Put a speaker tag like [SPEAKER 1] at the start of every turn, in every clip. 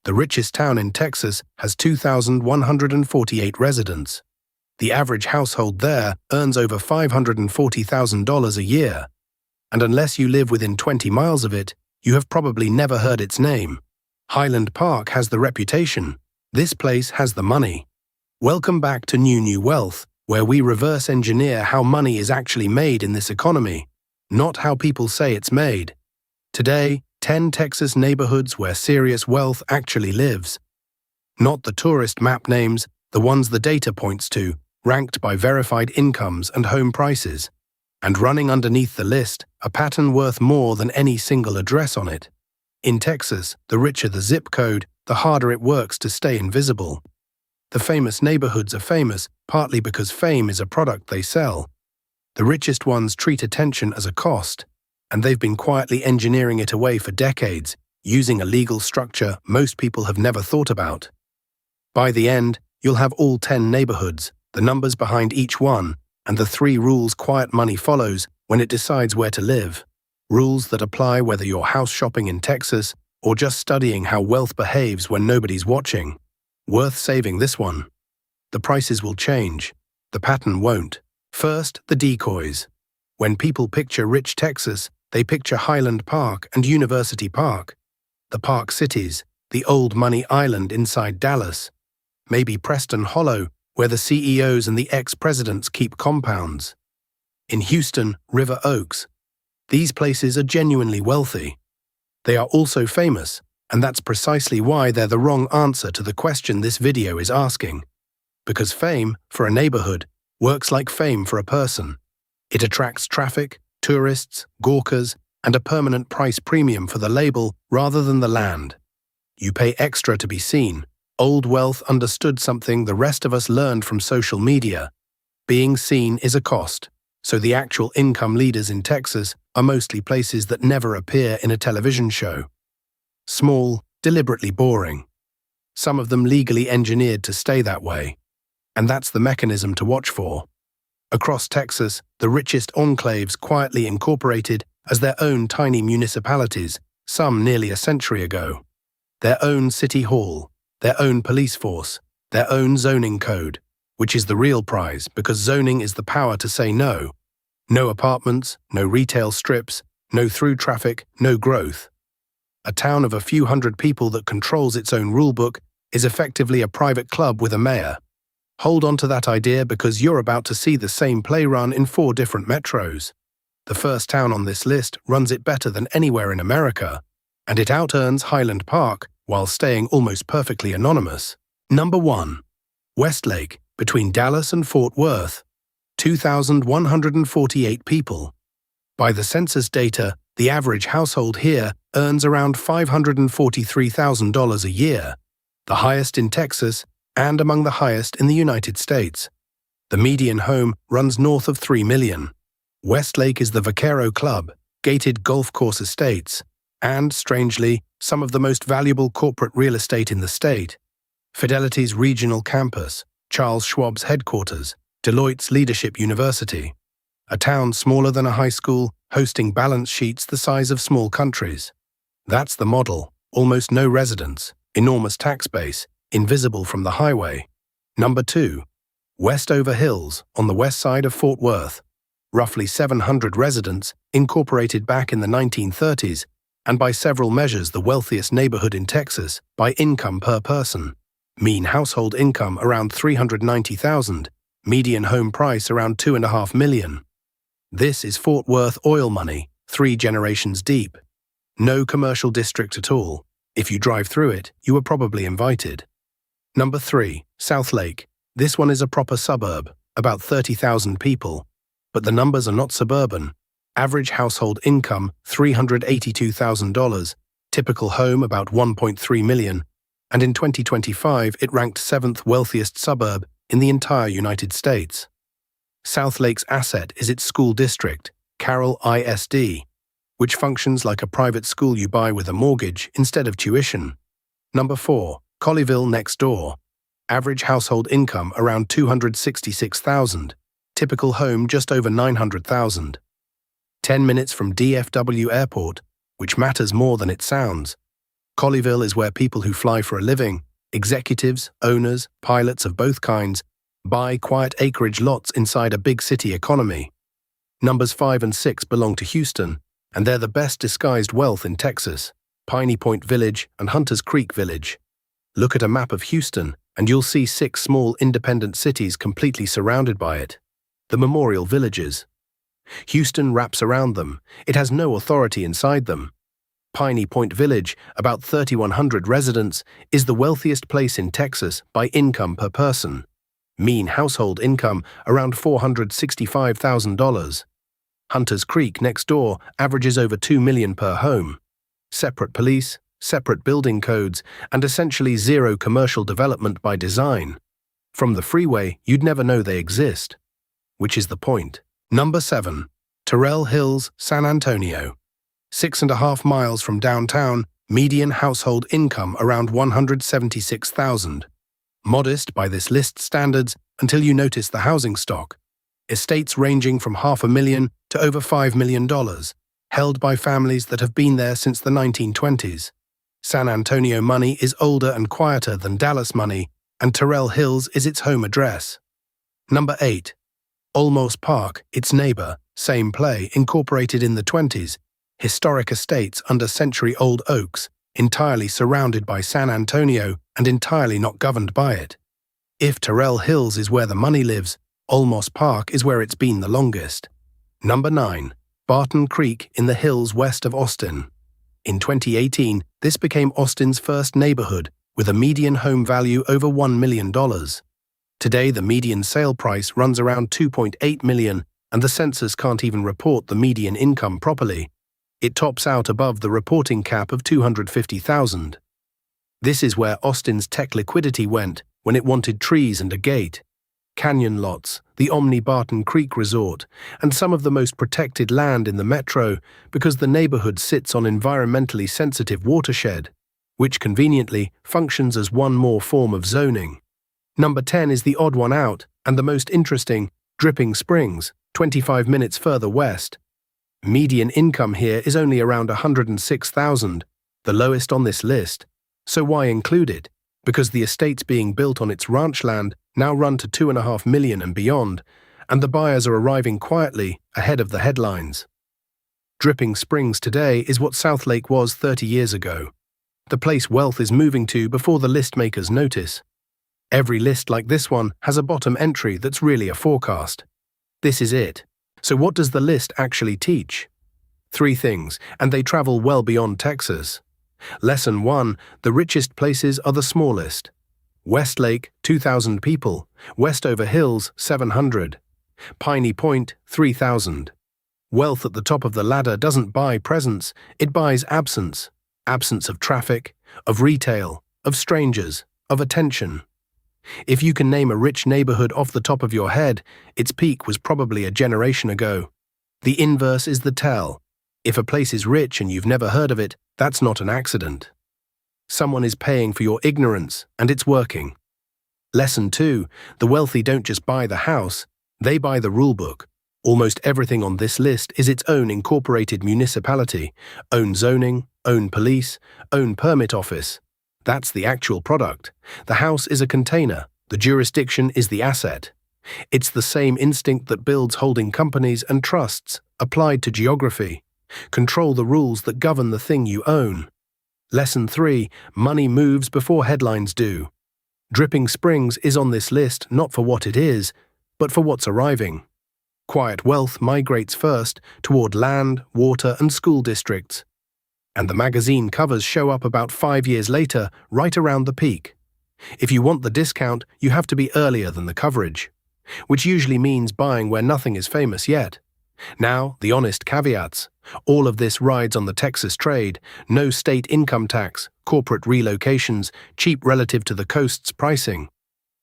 [SPEAKER 1] The richest town in Texas has 2,148 residents. The average household there earns over $540,000 a year. And unless you live within 20 miles of it, you have probably never heard its name. Highland Park has the reputation. This place has the money. Welcome back to New Wealth, where we reverse engineer how money is actually made in this economy, not how people say it's made. Today, 10 Texas neighborhoods where serious wealth actually lives. Not the tourist map names, the ones the data points to, ranked by verified incomes and home prices. And running underneath the list, a pattern worth more than any single address on it. In Texas, the richer the zip code, the harder it works to stay invisible. The famous neighborhoods are famous partly because fame is a product they sell. The richest ones treat attention as a cost, and they've been quietly engineering it away for decades, using a legal structure most people have never thought about. By the end, you'll have all 10 neighborhoods, the numbers behind each one, and the 3 rules quiet money follows when it decides where to live. Rules that apply whether you're house shopping in Texas or just studying how wealth behaves when nobody's watching. Worth saving this one. The prices will change. The pattern won't. First, the decoys. When people picture rich Texas, they picture Highland Park and University Park. The Park Cities, the old money island inside Dallas. Maybe Preston Hollow, where the CEOs and the ex-presidents keep compounds. In Houston, River Oaks. These places are genuinely wealthy. They are also famous, and that's precisely why they're the wrong answer to the question this video is asking. Because fame, for a neighborhood, works like fame for a person. It attracts traffic, tourists, gawkers, and a permanent price premium for the label rather than the land. You pay extra to be seen. Old wealth understood something the rest of us learned from social media. Being seen is a cost, so the actual income leaders in Texas are mostly places that never appear in a television show. Small, deliberately boring. Some of them legally engineered to stay that way. And that's the mechanism to watch for. Across Texas, the richest enclaves quietly incorporated as their own tiny municipalities, some nearly a century ago. Their own city hall, their own police force, their own zoning code, which is the real prize because zoning is the power to say no. No apartments, no retail strips, no through traffic, no growth. A town of a few hundred people that controls its own rulebook is effectively a private club with a mayor. Hold on to that idea because you're about to see the same play run in 4 different metros. The first town on this list runs it better than anywhere in America, and it out-earns Highland Park while staying almost perfectly anonymous. Number 1. Westlake, between Dallas and Fort Worth. 2,148 people. By the census data, the average household here earns around $543,000 a year, the highest in Texas and among the highest in the United States. The median home runs north of $3 million. Westlake is the Vaquero Club, gated golf course estates, and, strangely, some of the most valuable corporate real estate in the state. Fidelity's regional campus, Charles Schwab's headquarters, Deloitte's Leadership University. A town smaller than a high school, hosting balance sheets the size of small countries. That's the model. Almost no residents, enormous tax base, invisible from the highway. Number 2. Westover Hills, on the west side of Fort Worth. Roughly 700 residents, incorporated back in the 1930s, and by several measures the wealthiest neighborhood in Texas by income per person. Mean household income around $390,000, median home price around $2.5 million. This is Fort Worth oil money, 3 generations deep. No commercial district at all. If you drive through it, you are probably invited. Number 3, Southlake. This one is a proper suburb, about 30,000 people. But the numbers are not suburban. Average household income, $382,000. Typical home, about $1.3 million. And in 2025, it ranked 7th wealthiest suburb in the entire United States. Southlake's asset is its school district, Carroll ISD, which functions like a private school you buy with a mortgage instead of tuition. Number 4, Colleyville next door. Average household income around $266,000. Typical home just over $900,000. 10 minutes from DFW Airport, which matters more than it sounds. Colleyville is where people who fly for a living, executives, owners, pilots of both kinds, buy quiet acreage lots inside a big city economy. Numbers 5 and 6 belong to Houston, and they're the best disguised wealth in Texas, Piney Point Village and Hunters Creek Village. Look at a map of Houston, and you'll see 6 small independent cities completely surrounded by it. The memorial villages. Houston wraps around them. It has no authority inside them. Piney Point Village, about 3,100 residents, is the wealthiest place in Texas by income per person. Mean household income around $465,000. Hunters Creek next door averages over $2 million per home. Separate police, separate building codes, and essentially zero commercial development by design. From the freeway, you'd never know they exist. Which is the point. Number 7. Terrell Hills, San Antonio. 6.5 miles from downtown, median household income around $176,000. Modest by this list's standards until you notice the housing stock. Estates ranging from $500,000 to over $5 million, held by families that have been there since the 1920s. San Antonio money is older and quieter than Dallas money, and Terrell Hills is its home address. Number 8. Olmos Park, its neighbor, same play, incorporated in the 20s. Historic estates under century-old oaks, entirely surrounded by San Antonio and entirely not governed by it. If Terrell Hills is where the money lives, Olmos Park is where it's been the longest. Number 9. Barton Creek in the hills west of Austin. In 2018, this became Austin's first neighborhood, with a median home value over $1 million. Today, the median sale price runs around $2.8 million, and the census can't even report the median income properly. It tops out above the reporting cap of $250,000. This is where Austin's tech liquidity went when it wanted trees and a gate. Canyon lots, the Barton Creek Resort, and some of the most protected land in the metro because the neighborhood sits on environmentally sensitive watershed, which conveniently functions as one more form of zoning. Number 10 is the odd one out, and the most interesting, Dripping Springs, 25 minutes further west. Median income here is only around $106,000, the lowest on this list. So why include it? Because the estates being built on its ranch land now run to $2.5 million and beyond, and the buyers are arriving quietly ahead of the headlines. Dripping Springs today is what Southlake was 30 years ago. The place wealth is moving to before the list makers notice. Every list like this one has a bottom entry that's really a forecast. This is it. So what does the list actually teach? 3 things, and they travel well beyond Texas. Lesson 1, the richest places are the smallest. Westlake, 2,000 people. Westover Hills, 700. Piney Point, 3,000. Wealth at the top of the ladder doesn't buy presence, it buys absence. Absence of traffic, of retail, of strangers, of attention. If you can name a rich neighborhood off the top of your head, its peak was probably a generation ago. The inverse is the tell. If a place is rich and you've never heard of it, that's not an accident. Someone is paying for your ignorance, and it's working. Lesson 2, the wealthy don't just buy the house, they buy the rulebook. Almost everything on this list is its own incorporated municipality, own zoning, own police, own permit office. That's the actual product. The house is a container. The jurisdiction is the asset. It's the same instinct that builds holding companies and trusts, applied to geography. Control the rules that govern the thing you own. Lesson 3, money moves before headlines do. Dripping Springs is on this list not for what it is, but for what's arriving. Quiet wealth migrates first toward land, water, and school districts. And the magazine covers show up about 5 years later, right around the peak. If you want the discount, you have to be earlier than the coverage, which usually means buying where nothing is famous yet. Now, the honest caveats. All of this rides on the Texas trade, no state income tax, corporate relocations, cheap relative to the coast's pricing.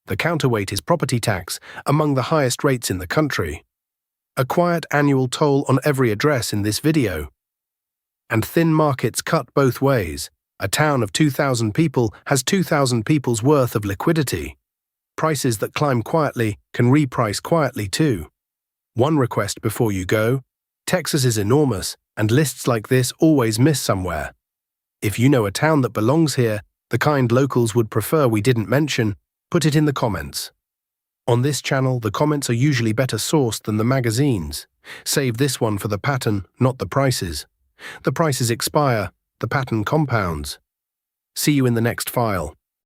[SPEAKER 1] The counterweight is property tax, among the highest rates in the country. A quiet annual toll on every address in this video. And thin markets cut both ways. A town of 2,000 people has 2,000 people's worth of liquidity. Prices that climb quietly can reprice quietly too. One request before you go: Texas is enormous, and lists like this always miss somewhere. If you know a town that belongs here, the kind locals would prefer we didn't mention, put it in the comments. On this channel, the comments are usually better sourced than the magazines. Save this one for the pattern, not the prices. The prices expire, the pattern compounds. See you in the next file.